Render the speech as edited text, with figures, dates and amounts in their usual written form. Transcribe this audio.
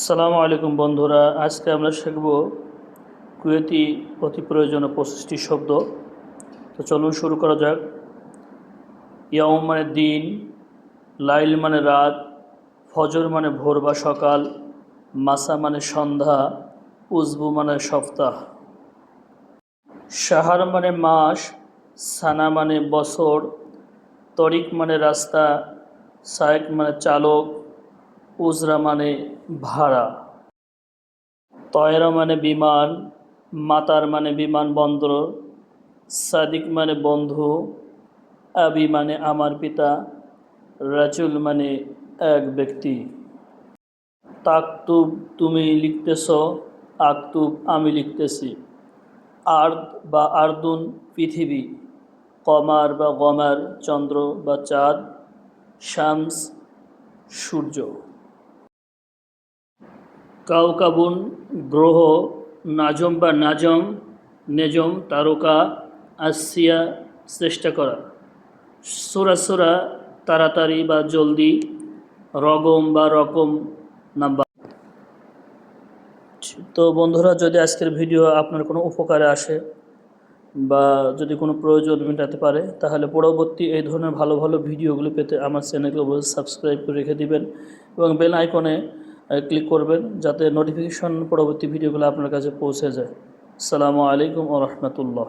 সালামু আলাইকুম বন্ধুরা, আজকে আমরা শিখব কুয়েতি অতি প্রয়োজনীয় 25টি শব্দ। তো চলুন শুরু করা যাক। ইয়াউম মানে দিন, লাইল মানে রাত, ফজর মানে ভোর বা সকাল, মাসা মানে সন্ধ্যা, উজবু মানে সপ্তাহ। শাহার মানে মাস, সানা মানে বছর, তরিক মানে রাস্তা, সায়েক মানে চালক, উজরা মানে ভাড়া। তয়রা মানে বিমান, মাতার মানে বিমানবন্দর, সাদিক মানে বন্ধু, আবি মানে আমার পিতা, রাজুল মানে এক ব্যক্তি। তাকতুব তুমি লিখতেছ, আকতুব আমি লিখতেছি। আর্দ বা আর্দুন পৃথিবী, কমার বা গমার চন্দ্র বা চাঁদ, শামস সূর্য। কাউকাবুন গ্রহ, নাজম বা নাজম নেজম তারকা, আসিয়া চেষ্টা করা। সোরা তাড়াতাড়ি বা জলদি, রগম বা রকম নাম্বার। তো বন্ধুরা, যদি আজকের ভিডিও আপনার কোনো উপকারে আসে বা যদি কোনো প্রয়োজন মেটাতে পারে, তাহলে পরবর্তী এই ধরনের ভালো ভালো ভিডিওগুলো পেতে আমার চ্যানেলকে অবশ্যই সাবস্ক্রাইব করে রেখে দিবেন এবং বেল আইকনে ক্লিক করবেন, যাতে নোটিফিকেশন পরবর্তী ভিডিওগুলো আপনার কাছে পৌঁছে যায়। আসসালামু আলাইকুম ওয়া রাহমাতুল্লাহ।